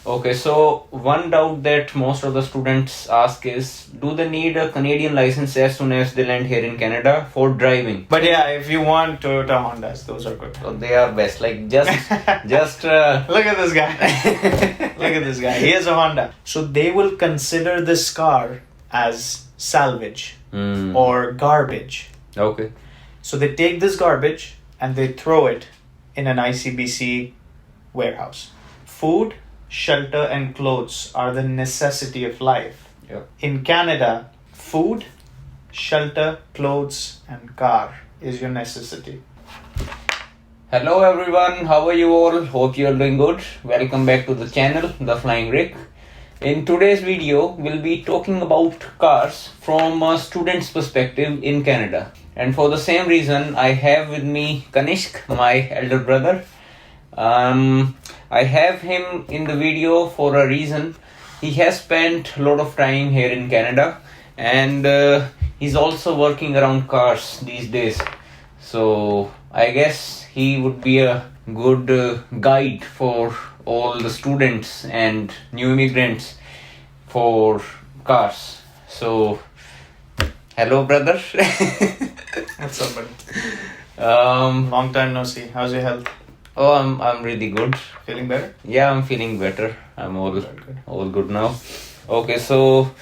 Okay, so one doubt that most of the students ask is, do they need a Canadian license as soon as they land here in Canada for driving? But yeah, if you want Toyota Hondas, those are good. So they are best. Like just Look at this guy. Look at this guy. He has a Honda. So they will consider this car as salvage or garbage. Okay. So they take this garbage and they throw it in an ICBC warehouse. Food, shelter, and clothes are the necessity of life. Yeah. In Canada, food, shelter, clothes, and car is your necessity. Hello everyone, how are you all? Hope you are doing good. Welcome back to the channel, The Flying Rick. In today's video, we'll be talking about cars from a student's perspective in Canada. And for the same reason, I have with me Kanishk, my elder brother. I have him in the video for a reason. He has spent a lot of time here in Canada and he's also working around cars these days. So I guess he would be a good guide for all the students and new immigrants for cars. So, hello brother. What's up, buddy? Long time no see. How's your health? Oh, I'm really good. Feeling better? Yeah, I'm feeling better. I'm all good now. Okay, so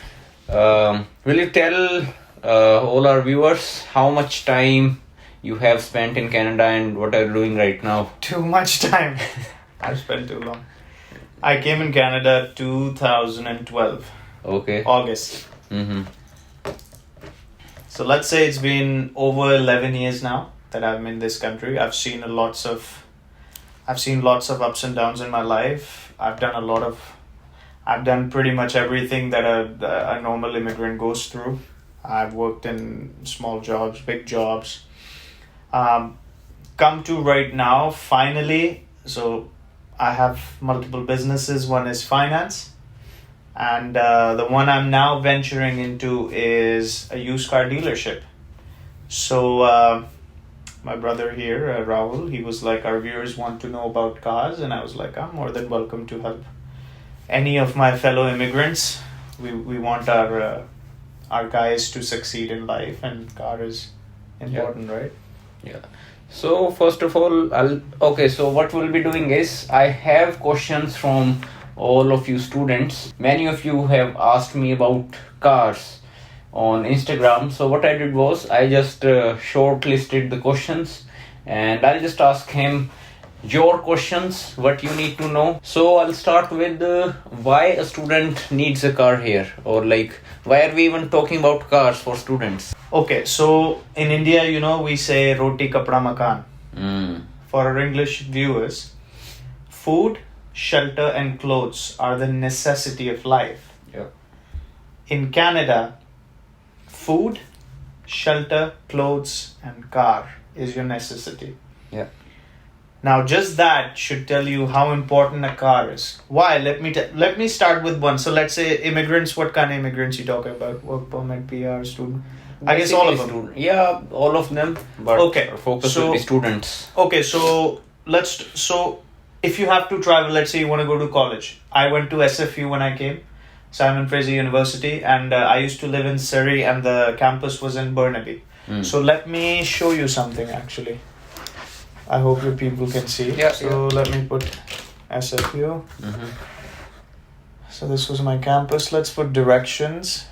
will you tell all our viewers how much time you have spent in Canada and what are you doing right now? Too much time. I've spent too long. I came in Canada 2012. Okay. August. Mm-hmm. So let's say it's been over 11 years now that I'm in this country. I've seen lots of ups and downs in my life. I've done pretty much everything that a normal immigrant goes through. I've worked in small jobs, big jobs. Come to right now, finally, so I have multiple businesses. One is finance. And the one I'm now venturing into is a used car dealership. So my brother here, Rahul, he was like, our viewers want to know about cars. And I was like, I'm more than welcome to help any of my fellow immigrants. We want our guys to succeed in life, and car is important, right? Yeah. So first of all, so what we'll be doing is, I have questions from all of you students. Many of you have asked me about cars on Instagram. So what I did was, I just shortlisted the questions and I'll just ask him your questions, what you need to know. So I'll start with why a student needs a car here, or like why are we even talking about cars for students? Okay, so in India, we say roti kapda makan. For our English viewers, food, shelter, and clothes are the necessity of life. Yeah. In Canada, food, shelter, clothes, and car is your necessity. Yeah. Now, just that should tell you how important a car is. Why? Let me start with one. So let's say immigrants. What kind of immigrants you talking about? Work permit, PR, student? I guess all of them. Yeah, all of them. But okay. Our focus will be students. Okay, so if you have to travel, let's say you want to go to college. I went to SFU when I came, Simon Fraser University, and I used to live in Surrey, and the campus was in Burnaby. So let me show you something actually. I hope your people can see. Yeah. So let me put SFU. Mm-hmm. So this was my campus. Let's put directions.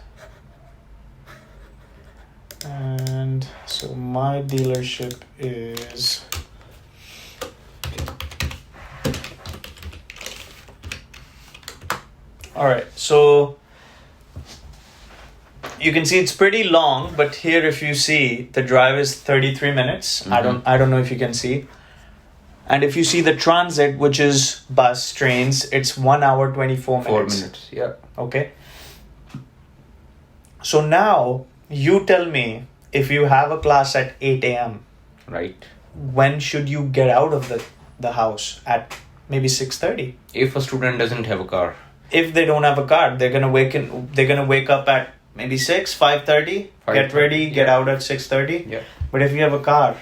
And so my dealership is... Alright, so you can see it's pretty long, but here if you see, the drive is 33 minutes. Mm-hmm. I don't know if you can see. And if you see the transit, which is bus, trains, it's 1 hour 24 minutes. 4 minutes, yeah. Okay. So now you tell me, if you have a class at 8 a.m. Right. when should you get out of the house? At maybe 6:30. If a student doesn't have a car. If they don't have a car, they're gonna wake up at maybe 5:30, get ready, get out at 6:30. Yeah. But if you have a car,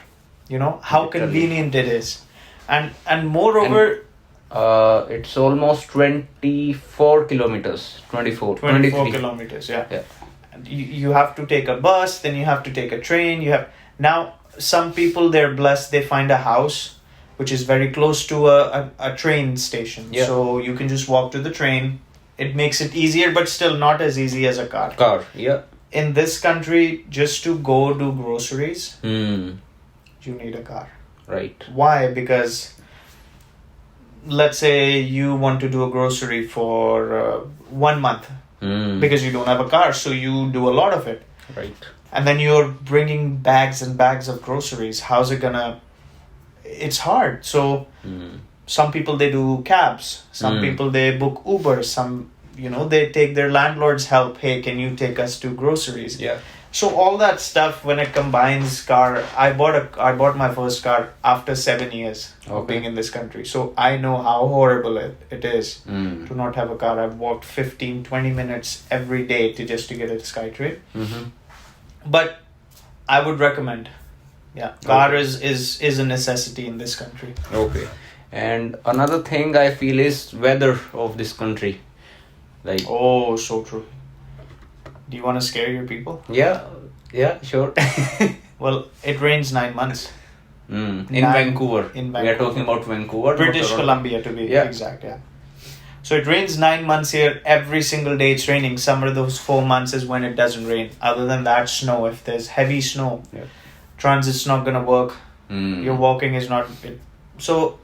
how Literally. convenient it is. And moreover, It's almost 24 kilometers. 24, 24 23. kilometers, yeah. Yeah. You have to take a bus, then you have to take a train. Now some people, they're blessed, they find a house which is very close to a train station. Yeah. So you can just walk to the train. It makes it easier, but still not as easy as a car. Yeah. In this country, just to go do groceries, Hmm. you need a car. Right. Why? Because let's say you want to do a grocery for 1 month Hmm. because you don't have a car, so you do a lot of it. Right. And then you're bringing bags and bags of groceries. How's it gonna? It's hard. So Hmm. some people, they do cabs. Some people, they book Uber. Some, they take their landlord's help. Hey, can you take us to groceries? Yeah. So all that stuff, when it combines car, I bought my first car after 7 years of Okay. being in this country. So I know how horrible it is Hmm. to not have a car. I've walked 15, 20 minutes every day to get a SkyTrain. Mm-hmm. But I would recommend, car Okay. is a necessity in this country. Okay. And another thing I feel is weather of this country. Like, Oh, so true. Do you want to scare your people? yeah, sure. Well, it rains 9 months. In Nine- Vancouver. in We are Vancouver. talking about Vancouver. not British Toronto. Columbia, to be Yeah. exact, yeah. So it rains 9 months here. Every single day it's raining. Summer, those 4 months is when it doesn't rain. Other than that, snow. If there's heavy snow, Yeah. transit's not going to work. Hmm. Your walking is not... So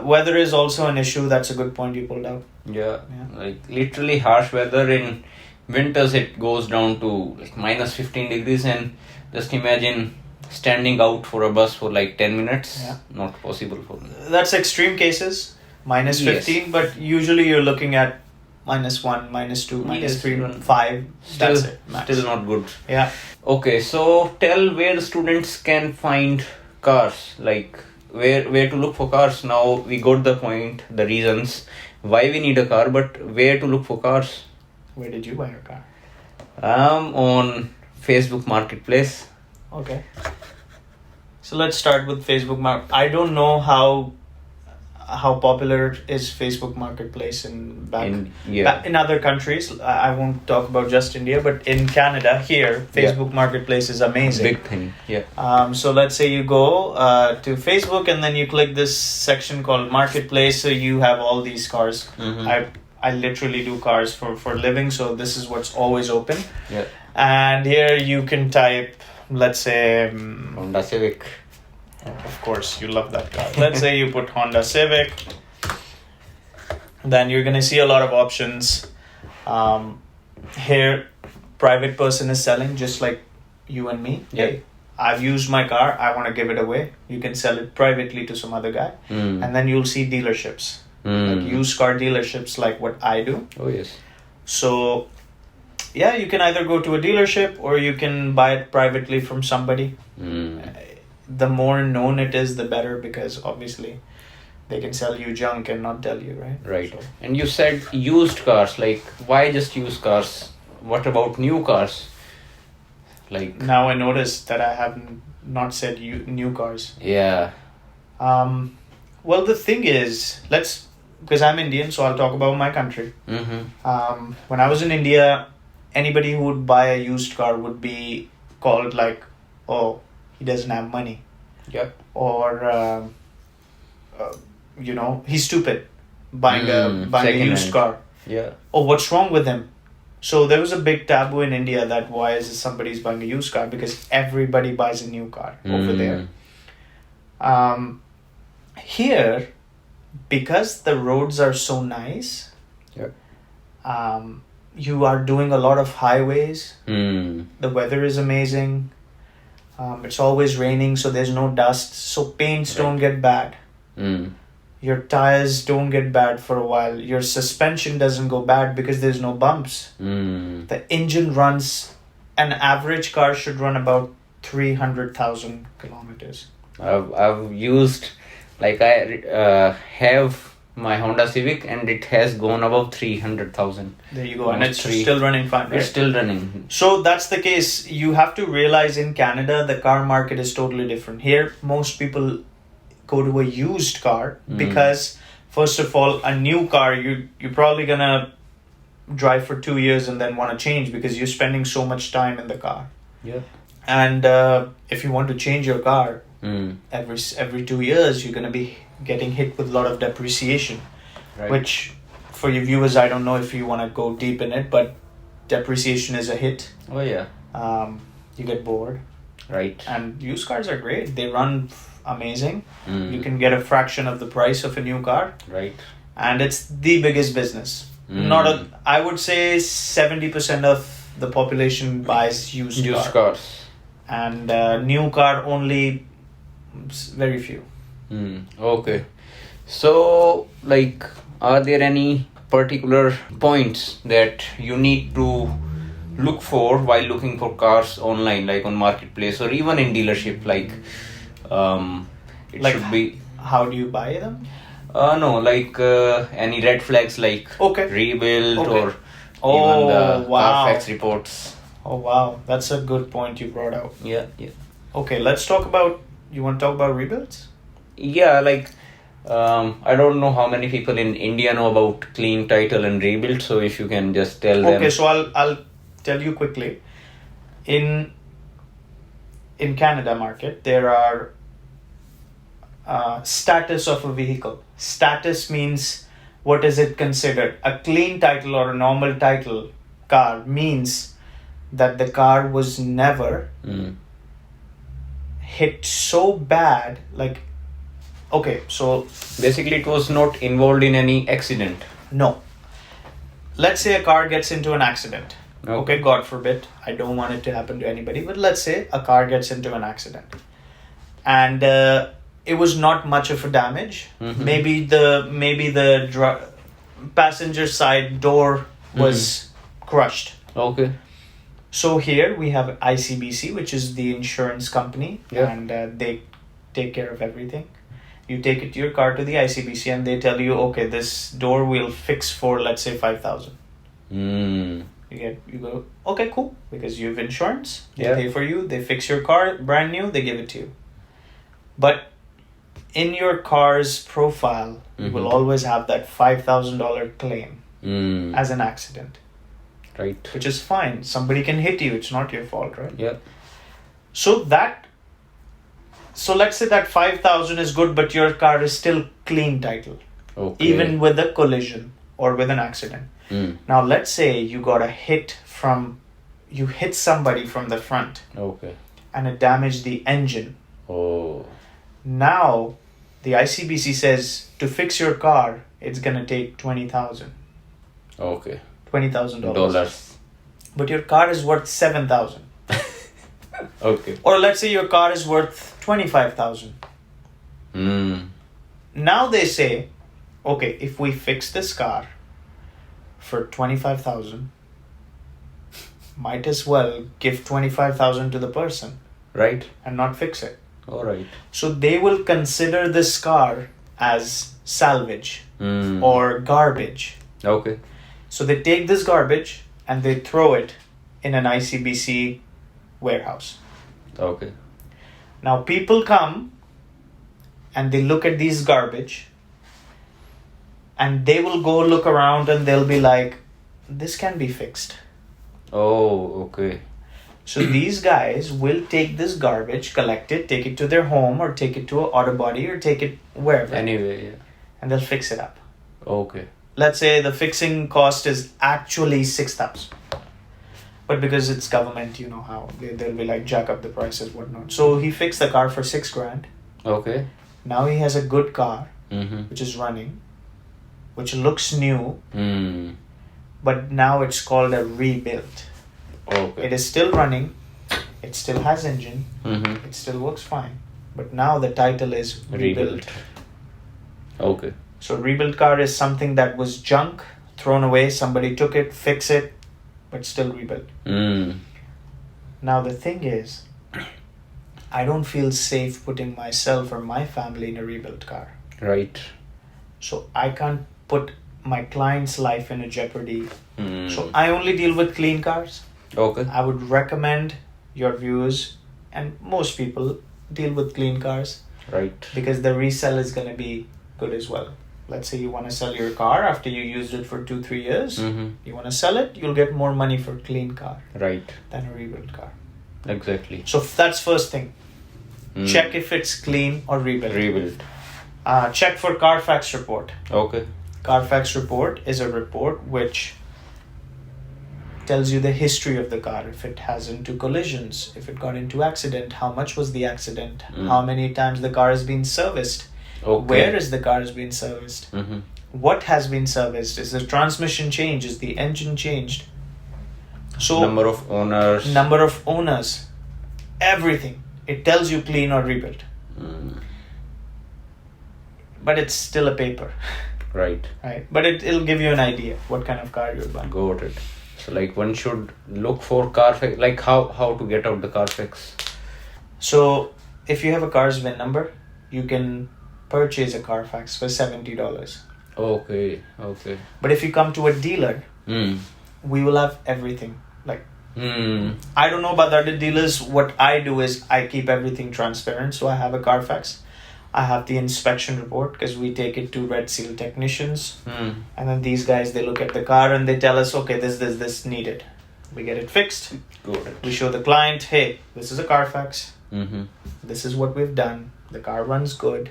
weather is also an issue. That's a good point you pulled out. Yeah. Yeah. Like literally harsh weather. In winters it goes down to like minus 15 degrees, and just imagine standing out for a bus for like 10 minutes. Yeah. Not possible for me. That's extreme cases, minus Yes. 15, but usually you're looking at -1, -2, Yes, -3, even- 5. Still, That's it. Max. still not good. Yeah. Okay, so tell where the students can find cars, like where to look for cars. Now we got the point, the reasons why we need a car, but where to look for cars? Where did you buy your car? On Facebook Marketplace. Okay. So let's start with Facebook I don't know how popular is Facebook Marketplace in other countries. I won't talk about just India, but in Canada here, Facebook Marketplace is amazing. Big thing. Yeah. So let's say you go to Facebook and then you click this section called Marketplace. So you have all these cars. Mhm. I literally do cars for a living, so this is what's always open. Yeah. And here you can type, let's say, Honda Civic. of course, you love that car. Let's say you put Honda Civic. Then you're going to see a lot of options. Here, private person is selling, just like you and me. Yeah. Hey, I've used my car. I want to give it away. You can sell it privately to some other guy. Mm. And then you'll see dealerships, like used car dealerships, like what I do. Oh yes. So, yeah, you can either go to a dealership or you can buy it privately from somebody. The more known it is, the better, because obviously they can sell you junk and not tell you, right? Right. So, And you said used cars. Like, why just used cars? What about new cars? Like, now I noticed that I have not said new cars. yeah. Well, the thing is, because I'm Indian, so I'll talk about my country. Mm-hmm. When I was in India, anybody who would buy a used car would be called like, oh, he doesn't have money. Yep. Or, he's stupid buying a used second-hand. car. Yeah. Oh, what's wrong with him? So there was a big taboo in India that why is somebody's buying a used car, because everybody buys a new car over there. Here, because the roads are so nice, Yep. You are doing a lot of highways. Mm. The weather is amazing. It's always raining, so there's no dust. So paints don't get bad. Mm. Your tires don't get bad for a while. Your suspension doesn't go bad because there's no bumps. Mm. The engine runs, an average car should run about 300,000 kilometers. I've used, like, I have my Honda Civic and it has gone above 300,000. There you go. And it's Almost still running fine, right? It's still running. So that's the case. You have to realize in Canada, the car market is totally different. Here, most people go to a used car because first of all, a new car, you're probably gonna drive for 2 years and then want to change because you're spending so much time in the car. Yeah. And if you want to change your car every 2 years, you're gonna be getting hit with a lot of depreciation. Right. Which, for your viewers, I don't know if you want to go deep in it, but depreciation is a hit. Oh yeah. You get bored. Right. And used cars are great. They run amazing. Mm. You can get a fraction of the price of a new car. Right. And it's the biggest business. I would say 70% of the population buys used cars. And new car only very few. Okay. So, like, are there any particular points that you need to look for while looking for cars online, like on marketplace or even in dealership? Like, it Like, should be. how do you buy them? No, like any red flags, like rebuild or even the Carfax reports. Oh wow, that's a good point you brought out. Yeah, yeah. Okay, let's talk about. You want to talk about rebuilds? Yeah, like I don't know how many people in India know about clean title and rebuild. So if you can just tell them. Okay, so I'll tell you quickly. In Canada market, there are status of a vehicle. Status means what is it considered? A clean title or a normal title car means that the car was never hit so bad. Like, okay, so basically it was not involved in any accident. No. Let's say a car gets into an accident. Okay, God forbid. I don't want it to happen to anybody, but let's say a car gets into an accident. And it was not much of a damage. Maybe the passenger side door was crushed. Okay. So here we have ICBC, which is the insurance company, and they take care of everything. You take it your car to the ICBC and they tell you, okay, this door we'll fix for, let's say, 5,000. You go, okay, cool, because you have insurance. They pay for you. They fix your car brand new. They give it to you. But in your car's profile, you will always have that $5,000 claim as an accident. Right. Which is fine. Somebody can hit you. It's not your fault, right? Yeah. So let's say that 5,000 is good, but your car is still clean title. Okay. Even with a collision or with an accident. Now let's say you got a hit you hit somebody from the front. Okay. And it damaged the engine. Oh. Now the ICBC says to fix your car, it's gonna take $20,000. Okay. $20,000. But your car is worth $7,000. Okay. Or let's say your car is worth $25,000. Now they say, okay, if we fix this car for $25,000, might as well give $25,000 to the person. Right. And not fix it. All right. So they will consider this car as salvage or garbage. Okay. So they take this garbage and they throw it in an ICBC warehouse. Okay. Now people come and they look at these garbage and they will go look around and they'll be like, this can be fixed. Oh, okay. So these guys will take this garbage, collect it, take it to their home or take it to an auto body or take it wherever. Anyway, yeah. And they'll fix it up. Okay. Let's say the fixing cost is actually 6,000. But because it's government, you know how they'll be like jack up the prices, whatnot. So he fixed the car for $6,000. Okay. Now he has a good car, Mm-hmm. which is running, which looks new, Mm. but now it's called a rebuild. Okay. It is still running, it still has engine, Mm-hmm. it still works fine, but now the title is rebuild. Okay. So rebuild car is something that was junk, thrown away, somebody took it, fix it, but still rebuilt. Mm. Now the thing is, I don't feel safe putting myself or my family in a rebuilt car. Right. So I can't put my client's life in a jeopardy. Mm. So I only deal with clean cars. Okay. I would recommend your viewers and most people deal with clean cars Right. because the resale is going to be good as well. let's say you want to sell your car after you used it for 2-3 years. Mm-hmm. You want to sell it, you'll get more money for a clean car Right. than a rebuilt car. Exactly. So that's first thing. Mm. Check if it's clean or rebuilt. Rebuilt. Check for Carfax report. Okay. Carfax report is a report which tells you the history of the car, if it has into collisions, if it got into accident, how much was the accident, how many times the car has been serviced, Okay. where is the car has been serviced, Mm-hmm. what has been serviced, is the transmission changed, is the engine changed, so Number of owners. number of owners, everything. It tells you clean or rebuilt, Mm. but it's still a paper, Right. right? But it'll give you an idea what kind of car you're buying. Got it. So like one should look for Carfax. Like how to get out the Carfax. So if you have a car's VIN number, you can purchase a Carfax for $70. Okay. Okay. But if you come to a dealer, Hmm. we will have everything. Like, Hmm. I don't know about the other dealers. What I do is I keep everything transparent. So I have a Carfax. I have the inspection report because we take it to Red Seal technicians. Hmm. And then these guys, they look at the car and they tell us, okay, this needed. We get it fixed. Got it. We show the client, hey, this is a Carfax. Mm-hmm. This is what we've done. The car runs good.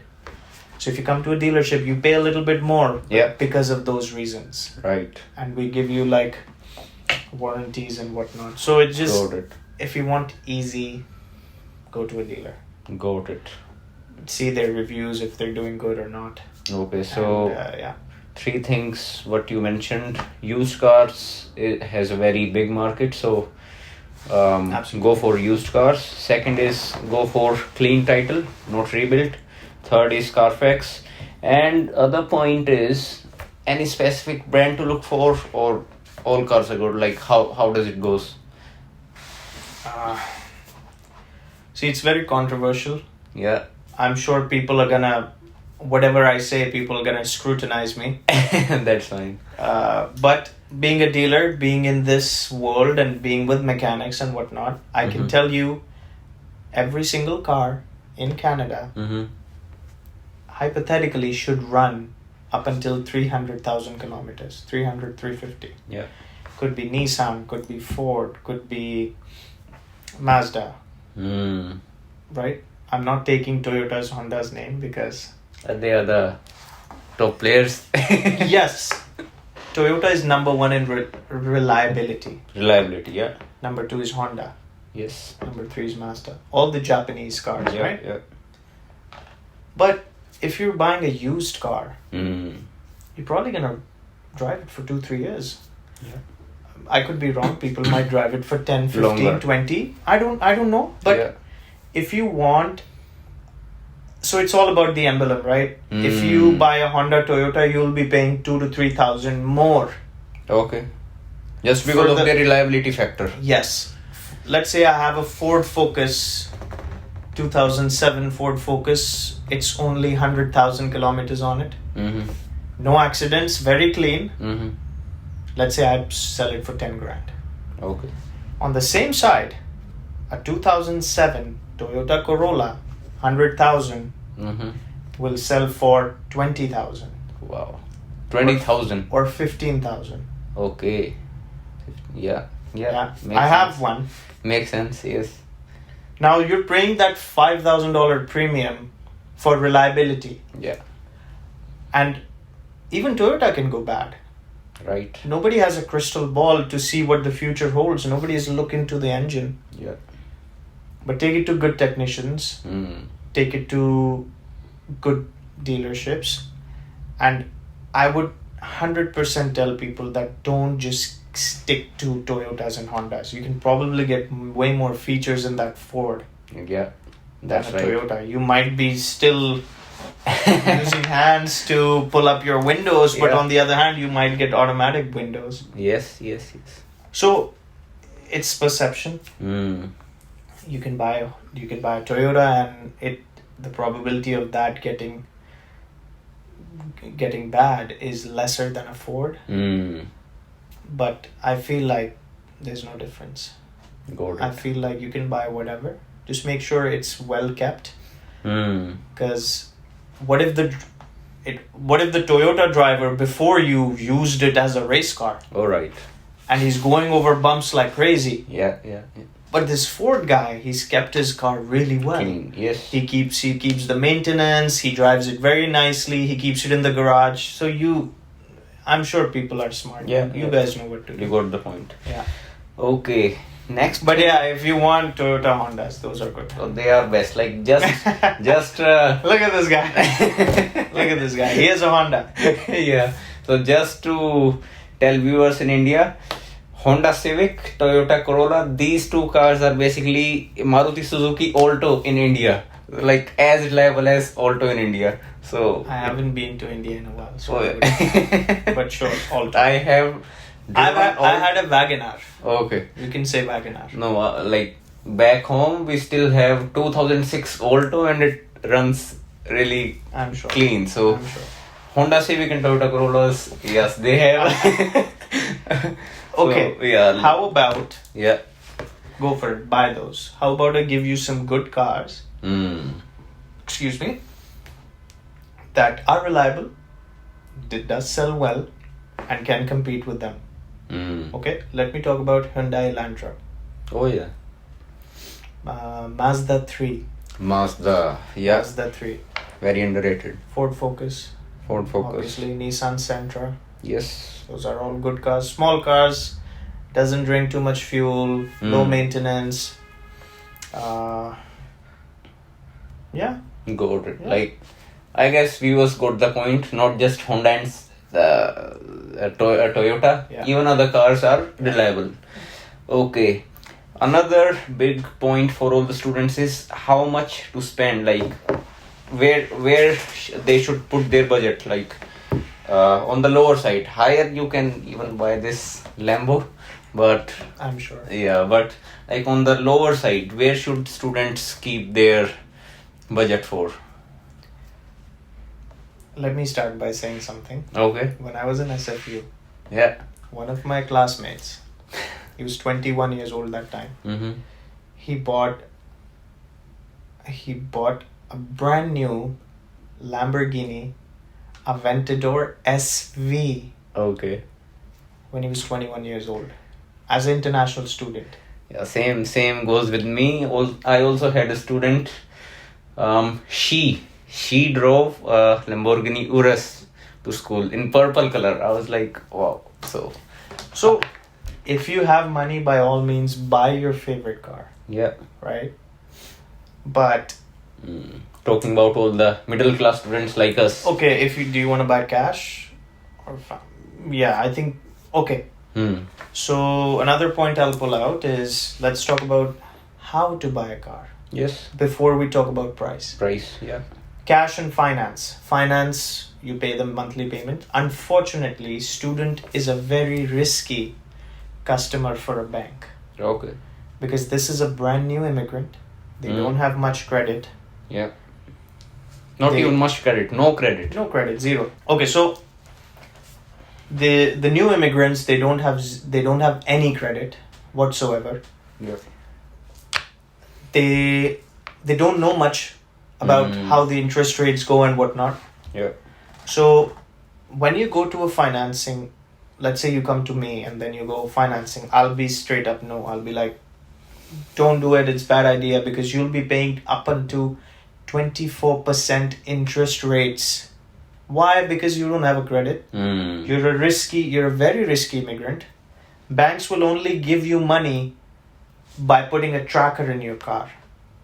So if you come to a dealership, you pay a little bit more Yeah. because of those reasons. Right. And we give you like warranties and whatnot. So it just, Got it. if you want easy, go to a dealer. Got it. See their reviews if they're doing good or not. Okay. So And, yeah. three things what you mentioned. Used cars, it has a very big market, so Absolutely. go for used cars. Second is go for clean title, not rebuilt. Third is Carfax. And other point is any specific brand to look for, or all cars are good. Like how does it goes? See, it's very controversial. Yeah. I'm sure people are gonna, whatever I say, people are gonna scrutinize me. That's fine. But being a dealer, being in this world and being with mechanics and whatnot, I can tell you every single car in Canada Mm-hmm. hypothetically should run up until 300,000 kilometers, 300, 350. Yeah. Could be Nissan, could be Ford, could be Mazda, Mm. right? I'm not taking Toyota's, Honda's name because They are the top players. yes, Toyota is number one in reliability. Reliability, yeah. Number two is Honda. Yes. Number three is Mazda. All the Japanese cars, Yeah, right? yeah. But if you're buying a used car, Mm. you're probably gonna drive it for 2-3 years. Yeah. I could be wrong. People might drive it for 10, 15, Longer. 20. I don't know. But yeah. if you want, so it's all about the emblem, right? If you Mm. buy a Honda Toyota, you'll be paying 2,000 to 3,000 more. Okay. Just because For of the- the reliability factor. Yes. Let's say I have a Ford Focus, 2007 Ford Focus. It's only 100,000 kilometers on it. Mm-hmm. No accidents, very clean. Mm-hmm. Let's say I sell it for 10 grand. Okay. On the same side, a 2007 Toyota Corolla, 100,000 Mm-hmm. will sell for 20,000 Wow. 20,000. or 15,000. Okay. Yeah. Yeah. Yeah, Makes I have sense. one. Makes sense, yes. Now you're paying that $5,000 premium for reliability, Yeah. and even Toyota can go bad. Right. Nobody has a crystal ball to see what the future holds. Nobody is looking to the engine. Yeah. But take it to good technicians. Mm. Take it to good dealerships, and I would 100% tell people that don't just stick to Toyotas and Hondas. You can probably get way more features in that Ford Yeah. than That's a right. Toyota. You might be still using hands to pull up your windows, but Yeah. on the other hand, you might get automatic windows. Yes, yes, yes. So it's perception. Mm. You can buy a Toyota, and the probability of that getting bad is lesser than a Ford. Mm. But I feel like there's no difference. Got I it. feel like you can buy whatever. Just make sure it's well kept. Mm. Because what if What if the Toyota driver before you used it as a race car All right. and he's going over bumps like crazy? Yeah. But this Ford guy, he's kept his car really well. Clean. Yes. He keeps the maintenance. He drives it very nicely. He keeps it in the garage. So I'm sure people are smart. Yeah, You yeah. guys know what to You do. got the point. Yeah. Okay. Next. But yeah, if you want Toyota Hondas, those are good. So they are best. Like just Look at this guy. Look at this guy. He has a Honda. yeah. So just to tell viewers in India, Honda Civic, Toyota Corolla, these two cars are basically Maruti Suzuki Alto in India. Like as reliable as Alto in India. So I haven't been to India in a while, so Oh, I wouldn't- but sure, all I have. I had a Wagoner. Okay. You can say Wagoner. No, like back home we still have 2006 Alto and it runs really I'm sure. clean. So I'm sure. Honda Civic and Toyota Corollas, yes, they have. So, Okay. yeah. How about Yeah. go for it? Buy those. How about I give you some good cars? Excuse me. That are reliable, that does sell well, and can compete with them. Okay. Let me talk about Hyundai Elantra, Oh yeah. Mazda 3, Mazda. Yeah. Mazda 3, Very underrated. Ford Focus, Ford Focus. obviously Nissan Sentra. Yes. Those are all good cars. Small cars, doesn't drink too much fuel, low maintenance. Yeah. Got it. Yeah. Like, I guess viewers got the point. Not just Honda and Toyota. Yeah. Even other cars are reliable. Okay. Another big point for all the students is how much to spend. Like, where they should put their budget. Like, on the lower side. Higher you can even buy this Lambo, but I'm sure. yeah, but like on the lower side, where should students keep their budget for? Let me start by saying something. Okay. When I was in SFU, Yeah. one of my classmates, he was 21 years old that time. Mm-hmm. He bought a brand new Lamborghini Aventador SV Okay. when he was 21 years old as an international student. Yeah. Same goes with me. I also had a student. She drove a Lamborghini Urus to school in purple color. I was like, wow. So, if you have money, by all means, buy your favorite car, Yeah. right? But Talking about all the middle class students like us. okay, do you want to buy cash or yeah, I think okay. So another point I'll pull out is let's talk about how to buy a car Yes. before we talk about price. Price. Yeah. Cash and finance. Finance, you pay the monthly payment. Unfortunately, student is a very risky customer for a bank Okay. because this is a brand new immigrant. They don't have much credit. Yeah. Not They- even much credit. No credit. No credit, zero. Okay, so the new immigrants they don't have any credit whatsoever. Yeah. They don't know much about how the interest rates go and whatnot. Yeah. So when you go to a financing, let's say you come to me and then you go financing, I'll be straight up no. I'll be like, don't do it. It's bad idea because you'll be paying up until 24% interest rates. Why? Because you don't have a credit. You're a very risky immigrant. Banks will only give you money by putting a tracker in your car.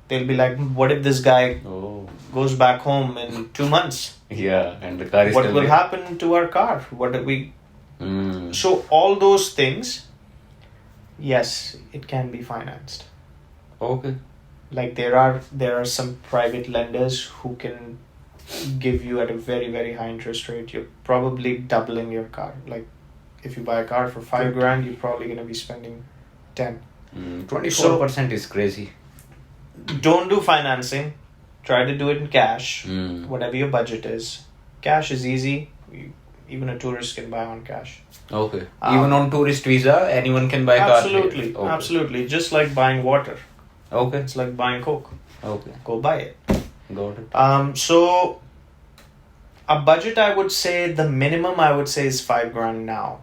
They'll be like, what if this guy Oh. goes back home in 2 months? Yeah, and the car is What still will there. happen to our car? What do we... Mm. So all those things, yes, it can be financed. Okay. Like there are some private lenders who can give you at a very, very high interest rate. You're probably doubling your car. Like if you buy a car for $5,000, you're probably going to be spending 10. 24% is crazy. Don't do financing. Try to do it in cash. Mm. Whatever your budget is. Cash is easy. Even a tourist can buy on cash. Okay. Even on tourist visa, anyone can buy car. Absolutely. here. Okay. Absolutely. Just like buying water. Okay. It's like buying Coke. Okay. Go buy it. Got it. So A budget, I would say the minimum I would say is $5,000 now.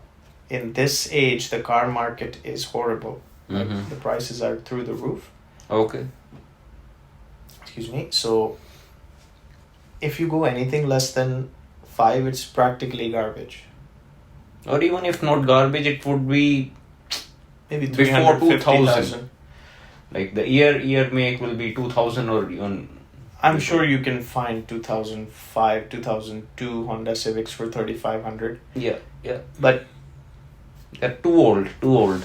In this age, the car market is horrible. Like, Mhm. the prices are through the roof. Okay. Excuse me. So, if you go anything less than 5, it's practically garbage. Or even if not garbage, it would be Maybe Before 350,000. like the year make will be 2000 or even. I'm sure you can find 2005, 2002 Honda Civics for 3,500. Yeah. But They're too old.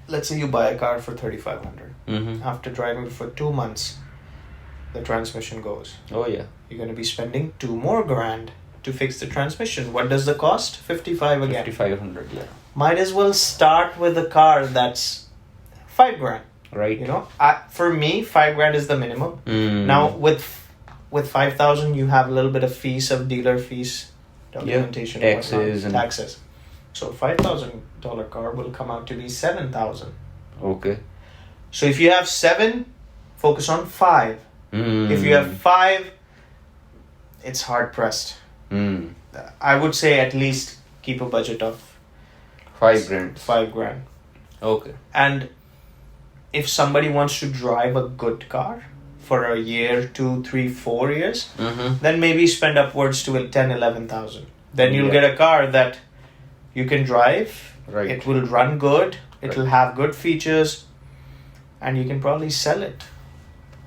let's say you buy a car for 3,500. Mm-hmm. After driving for 2 months, the transmission goes. Oh yeah. You're going to be spending $2 more to fix the transmission. What does the cost? 55 again. 5,500. Yeah. Might as well start with a car that's $5,000. Right. You know, for me, $5,000 is the minimum. Mm. Now with 5,000, you have a little bit of fees of dealer fees, documentation, Yeah, and whatnot, taxes and- taxes. So $5,000 car will come out to be 7,000. Okay. So if you have 7, focus on 5. Mm. If you have 5, it's hard pressed. Mm. I would say at least keep a budget of $5,000. $5,000. Okay. And if somebody wants to drive a good car for a year, 2, 3, 4 years, Mm-hmm. then maybe spend upwards to 10, 11,000. Then you'll Yeah. get a car that you can drive. Right. It will run good. It Right. will have good features, and you can probably sell it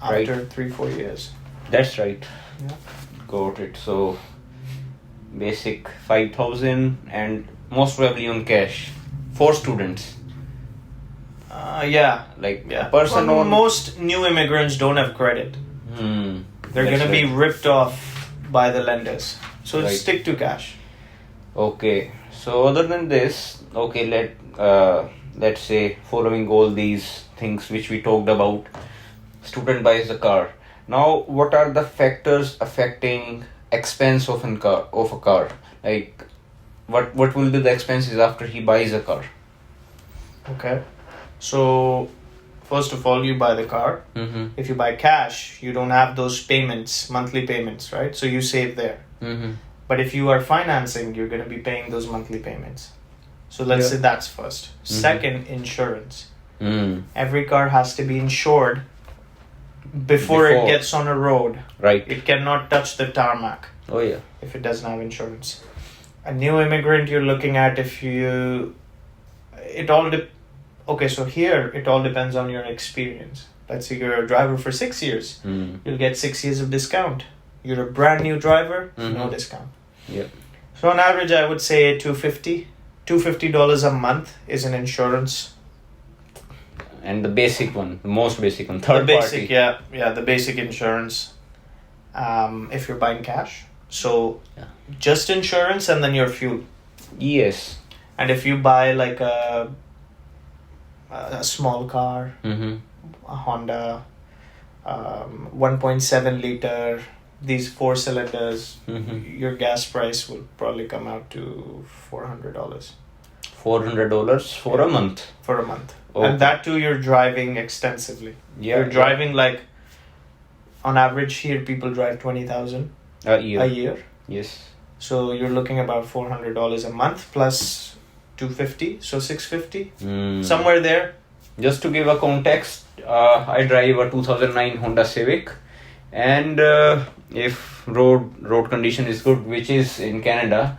Right. after 3, 4 years. That's right. Yeah. Got it. So basic 5,000 and most probably on cash for students. Yeah. Like Yeah. a person Well, on. most new immigrants don't have credit. Hmm. They're That's going to be right. ripped off by the lenders. So Right. stick to cash. Okay. So other than this, okay, let's say following all these things which we talked about, student buys a car. Now, what are the factors affecting expense of a car? Like, what will be the expenses after he buys a car? Okay. So, first of all, you buy the car. Mm-hmm. If you buy cash, you don't have those payments, monthly payments, right? So you save there. Mm-hmm. But if you are financing, you're going to be paying those monthly payments. So let's Yeah. say that's first. Second, insurance. Mm. Every car has to be insured before it Before. gets on a road. Right. It cannot touch the tarmac Oh yeah. if it doesn't have insurance. A new immigrant you're looking at, if you, it all okay, so here it all depends on your experience. Let's say you're a driver for 6 years, Mm. you'll get 6 years of discount. You're a brand new driver, no Mhm. discount. Yeah. So on average, I would say $250 a month is an insurance. And the basic one, the most basic one, The third basic, party. yeah, the basic insurance. If you're buying cash, so Yeah. just insurance and then your fuel. Yes. And if you buy like a small car, Mm-hmm. a Honda, 1.7 liter, these 4 cylinders, Mm-hmm. your gas price will probably come out to $400 $400 for a month. for a month. Okay. And that too, you're driving extensively. Yeah. You're driving like, on average here, people drive 20,000 a year. a year. Yes. So you're looking about $400 a month plus $250, so $650, Mm. somewhere there. Just to give a context, I drive a 2009 Honda Civic, and if road condition is good, which is in Canada,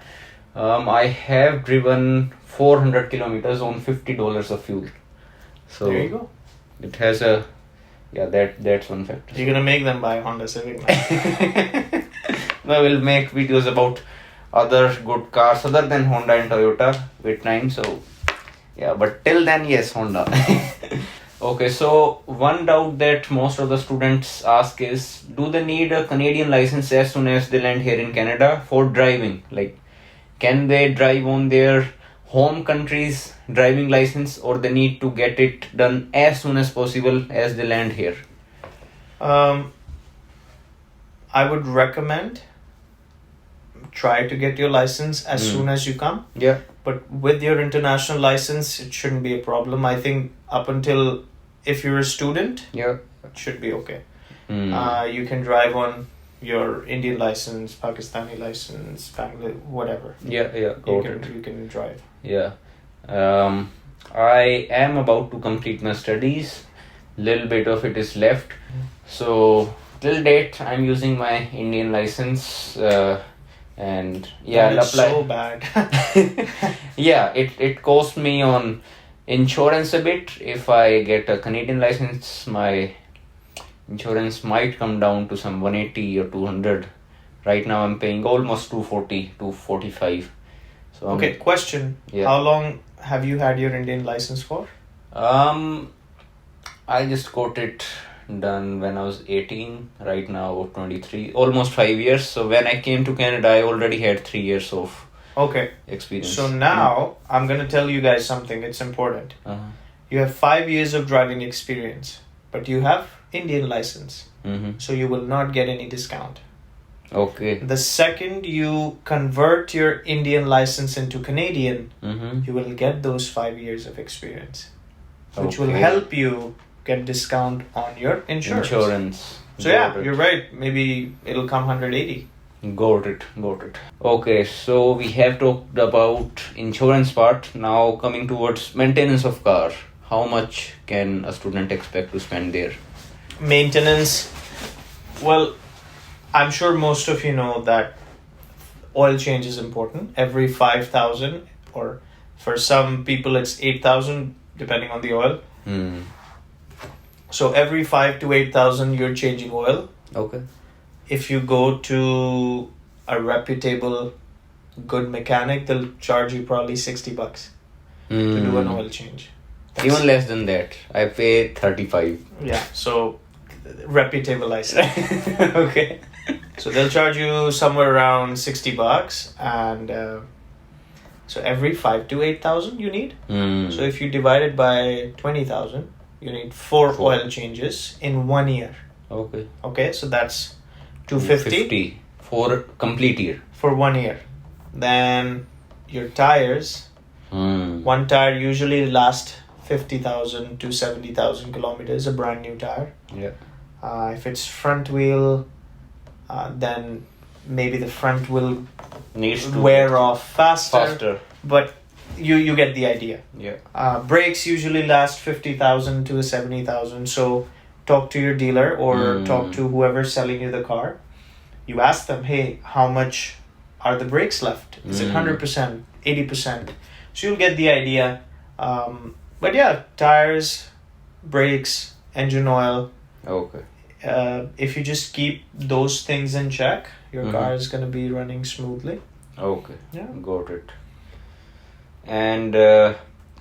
I have driven 400 kilometers on $50 of fuel. So There you go. it has a that's one factor. You're gonna make them buy a Honda Civic now. I will make videos about other good cars other than Honda and Toyota with time. So yeah, but till then, yes, Honda. Okay, so one doubt that most of the students ask is, do they need a Canadian license as soon as they land here in Canada for driving? Like, can they drive on their home country's driving license, or they need to get it done as soon as possible as they land here? I would recommend try to get your license as soon as you come. Yeah. But with your international license, it shouldn't be a problem. I think up until if you're a student, Yeah. it should be okay. Mm. You can drive on your Indian license, Pakistani license, Bangladesh, whatever. Yeah, You can drive. Yeah. I am about to complete my studies. Little bit of it is left. So till date, I'm using my Indian license. And yeah, That I'll is apply. so bad. Yeah, it cost me on insurance a bit. If I get a Canadian license, my insurance might come down to some 180 or 200. Right now I'm paying almost 240, 245. So Okay, question. Yeah. How long have you had your Indian license for? I just got it done when I was 18. Right now 23, almost 5 years. So when I came to Canada, I already had 3 years of Okay. experience. So now I'm going to tell you guys something. It's important. Uh-huh. You have 5 years of driving experience, but you have Indian license. Mm-hmm. So you will not get any discount. Okay. The second you convert your Indian license into Canadian, Mm-hmm. you will get those 5 years of experience, which will Okay. help you get discount on your insurance. So yeah, Got it. you're right. Maybe it'll come 180. Got it. Okay, so we have talked about insurance part. Now coming towards maintenance of car. How much can a student expect to spend there? Maintenance. Well, I'm sure most of you know that oil change is important. Every 5,000, or for some people it's 8,000, depending on the oil. Hmm. So every 5 to 8,000, you're changing oil. Okay. If you go to a reputable, good mechanic, they'll charge you probably $60 to do an oil change. Even less than that. I pay 35. Yeah, so reputable, I say. Okay. So they'll charge you somewhere around $60, and so every 5 to 8,000 you need. Hmm. So if you divide it by 20,000, you need 4 Four. oil changes in 1 year. Okay. Okay, so that's 250 for complete year. for 1 year. Then your tires, Hmm. one tire usually lasts 50,000 to 70,000 kilometers, a brand new tire. Yeah. If it's front wheel, then maybe the front will Needs to wear off faster. But you get the idea. Yeah. Brakes usually last 50,000 to 70,000. So talk to your dealer or talk to whoever's selling you the car. You ask them, hey, how much are the brakes left? Is it 100%, 80%? So you'll get the idea. But yeah, tires, brakes, engine oil. Okay. If you just keep those things in check, your car is going to be running smoothly. Okay. Yeah. Got it. And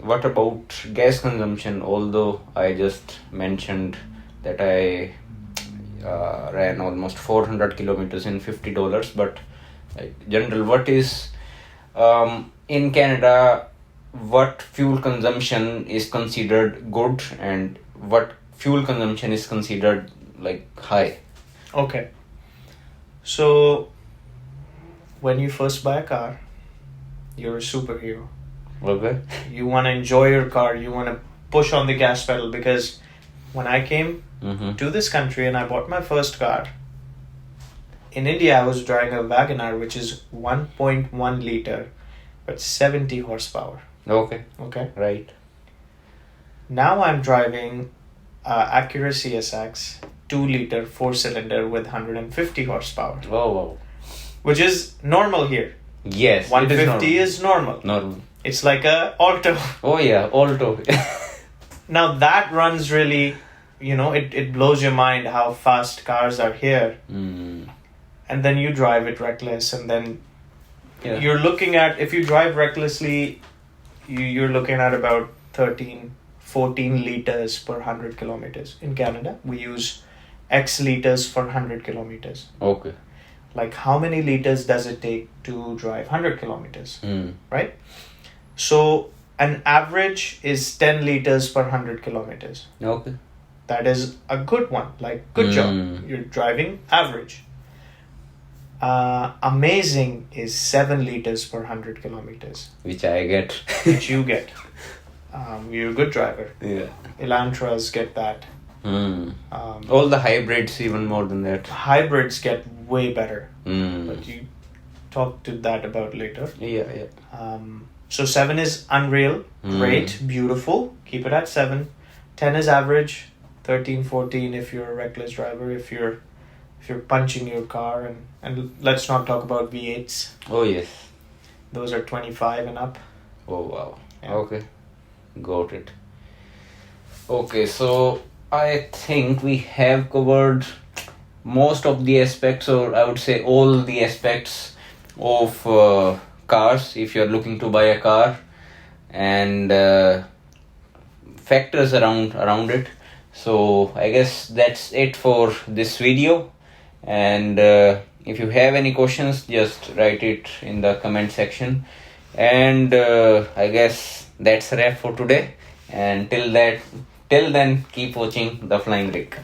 what about gas consumption? Although I just mentioned that I ran almost 400 kilometers in $50, but like general, what is in Canada? What fuel consumption is considered good, and what fuel consumption is considered like high? Okay. So when you first buy a car, you're a superhero. Okay. You want to enjoy your car. You want to push on the gas pedal, because when I came to this country and I bought my first car, in India I was driving a Wagoner, which is 1.1 liter, but 70 horsepower. Okay. Okay. Right. Now I'm driving Acura CSX 2 liter 4-cylinder with 150 horsepower, Oh wow. which is normal here. Yes. 150 is normal. Normal. It's like a Alto. Oh yeah, Alto. Now that runs really, it blows your mind how fast cars are here. And then you drive it reckless, and then you're looking at, if you drive recklessly, you're looking at about 14 liters per 100 kilometers. In Canada, we use X liters for 100 kilometers. Okay. Like how many liters does it take to drive 100 kilometers, right? So an average is 10 liters per 100 kilometers. Okay. That is a good one, like good job. You're driving average. Amazing is 7 liters per 100 kilometers. Which I get. Which you get. You're a good driver. Yeah. Elantras get that. All the hybrids even more than that. Hybrids get way better. Mm. But you talk to that about later. Yeah. So 7 is unreal, great, beautiful. Keep it at 7. 10 is average. 13, 14 if you're a reckless driver. If you're punching your car, and let's not talk about V8s. Oh yes. Those are 25 and up. Oh wow. Yeah. Okay. Got it. Okay, so I think we have covered most of the aspects, or I would say all the aspects of cars if you're looking to buy a car, and factors around it. So I guess that's it for this video, and if you have any questions, just write it in the comment section, and I guess that's a wrap for today, and till then keep watching The Flying Rick.